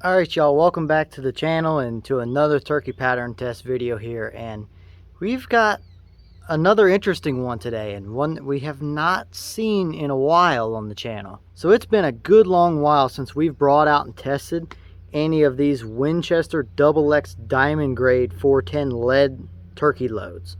Alright y'all, welcome back to the channel and to another turkey pattern test video here. And we've got another interesting one today, and one that we have not seen in a while on the channel. So it's been a good long while since we've brought out and tested any of these Winchester XX diamond grade 410 lead turkey loads.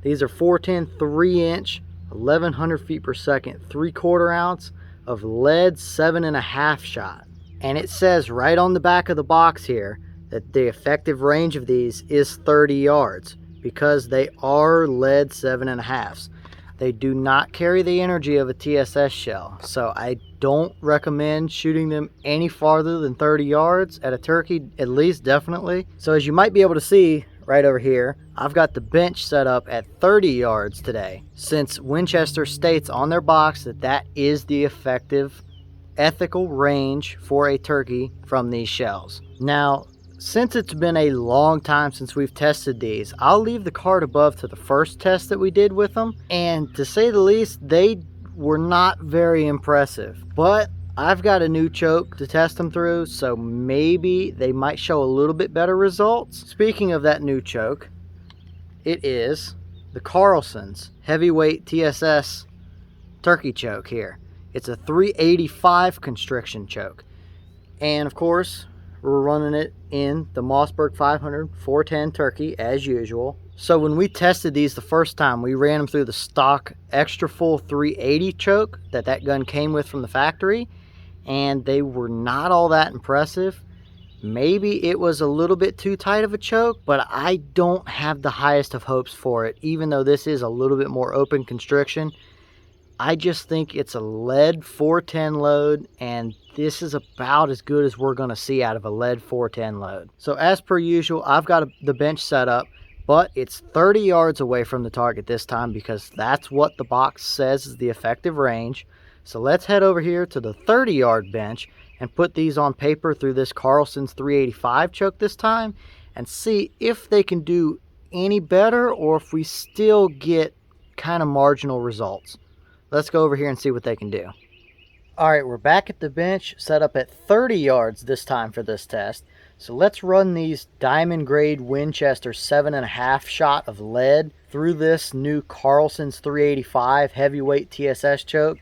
These are 410 3-inch 1100 feet per second 3/4 ounce of lead 7.5 shot. And it says right on the back of the box here that the effective range of these is 30 yards because they are lead 7.5s. They do not carry the energy of a TSS shell, so I don't recommend shooting them any farther than 30 yards at a turkey, at least definitely. So as you might be able to see right over here, I've got the bench set up at 30 yards today, since Winchester states on their box that that is the effective ethical range for a turkey from these shells. Now, since it's been a long time since we've tested these, I'll leave the card above to the first test that we did with them, and to say the least, they were not very impressive. But I've got a new choke to test them through, so maybe they might show a little bit better results. Speaking of that new choke, it is the Carlson's heavyweight TSS turkey choke here. It's a 385 constriction choke. And of course, we're running it in the Mossberg 500 410 turkey as usual. So when we tested these the first time, we ran them through the stock extra full 380 choke that gun came with from the factory, and they were not all that impressive. Maybe it was a little bit too tight of a choke, but I don't have the highest of hopes for it, even though this is a little bit more open constriction. I just think it's a lead 410 load, and this is about as good as we're going to see out of a lead 410 load. So as per usual, I've got the bench set up, but it's 30 yards away from the target this time because that's what the box says is the effective range. So let's head over here to the 30-yard bench and put these on paper through this Carlson's 385 choke this time and see if they can do any better or if we still get kind of marginal results. Let's go over here and see what they can do. Alright, we're back at the bench, set up at 30 yards this time for this test. So let's run these diamond grade Winchester 7.5 shot of lead through this new Carlson's 385 heavyweight TSS choke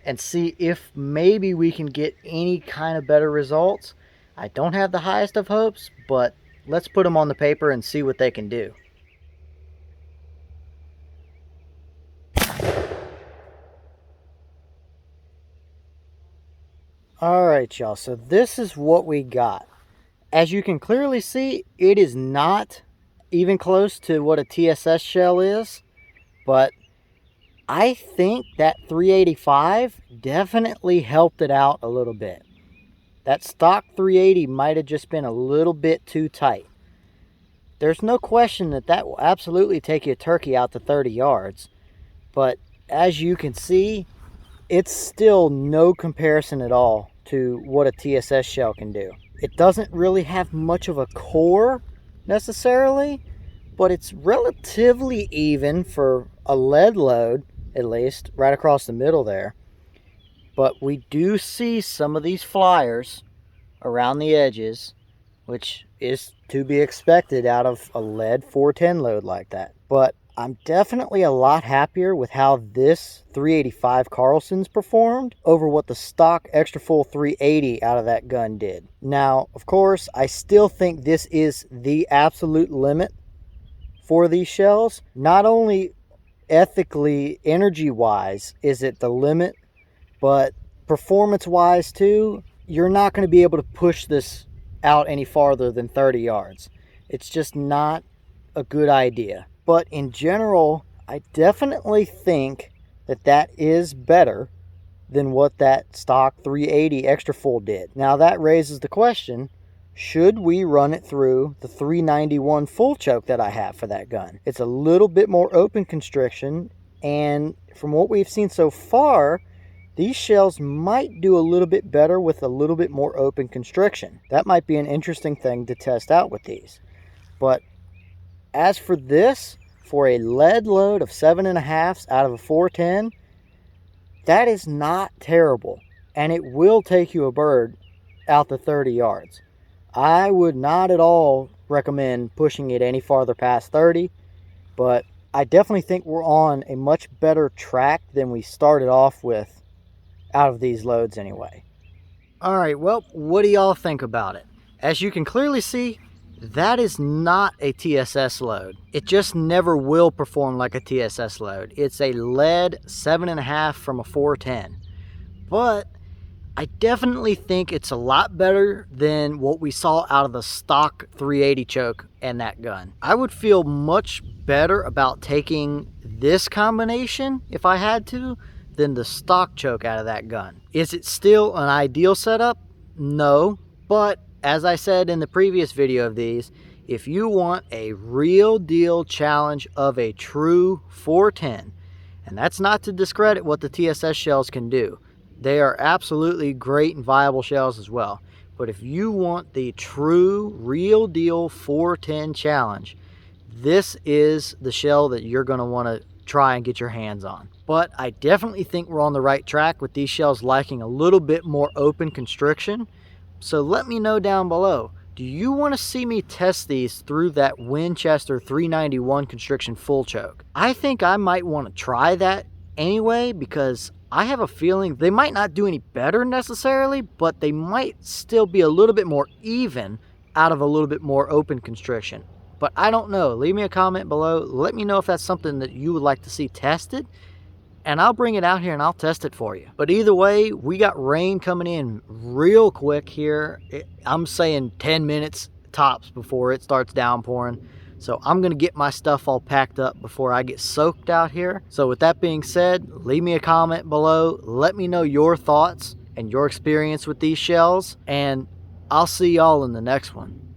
and see if maybe we can get any kind of better results. I don't have the highest of hopes, but let's put them on the paper and see what they can do. Alright y'all, so this is what we got. As you can clearly see, it is not even close to what a TSS shell is, but I think that 385 definitely helped it out a little bit. That stock 380 might have just been a little bit too tight. There's no question that that will absolutely take your turkey out to 30 yards, but as you can see, it's still no comparison at all to what a TSS shell can do. It doesn't really have much of a core necessarily, but it's relatively even for a lead load, at least right across the middle there. But we do see some of these flyers around the edges, which is to be expected out of a lead 410 load like that. But I'm definitely a lot happier with how this 385 Carlson's performed over what the stock extra full 380 out of that gun did. Now, of course, I still think this is the absolute limit for these shells. Not only ethically, energy-wise, is it the limit, but performance-wise too, you're not going to be able to push this out any farther than 30 yards. It's just not a good idea. But in general, I definitely think that that is better than what that stock 380 extra full did. Now that raises the question, should we run it through the 391 full choke that I have for that gun? It's a little bit more open constriction, and from what we've seen so far, these shells might do a little bit better with a little bit more open constriction. That might be an interesting thing to test out with these. But as for this, for a lead load of 7.5s out of a 410, that is not terrible. And it will take you a bird out to 30 yards. I would not at all recommend pushing it any farther past 30, but I definitely think we're on a much better track than we started off with out of these loads anyway. All right, well, what do y'all think about it? As you can clearly see, that is not a TSS load. It just never will perform like a TSS load. It's a lead 7.5 from a 410. But I definitely think it's a lot better than what we saw out of the stock 380 choke and that gun. I would feel much better about taking this combination if I had to than the stock choke out of that gun. Is it still an ideal setup? No, but as I said in the previous video of these, if you want a real deal challenge of a true 410, and that's not to discredit what the TSS shells can do. They are absolutely great and viable shells as well. But if you want the true real deal 410 challenge, this is the shell that you're going to want to try and get your hands on. But I definitely think we're on the right track with these shells liking a little bit more open constriction. So let me know down below, do you want to see me test these through that Winchester 391 constriction full choke? I think I might want to try that anyway, because I have a feeling they might not do any better necessarily, but they might still be a little bit more even out of a little bit more open constriction. But I don't know. Leave me a comment below. Let me know if that's something that you would like to see tested, and I'll bring it out here and I'll test it for you. But either way, we got rain coming in real quick here. I'm saying 10 minutes tops before it starts downpouring. So I'm going to get my stuff all packed up before I get soaked out here. So with that being said, leave me a comment below. Let me know your thoughts and your experience with these shells, and I'll see y'all in the next one.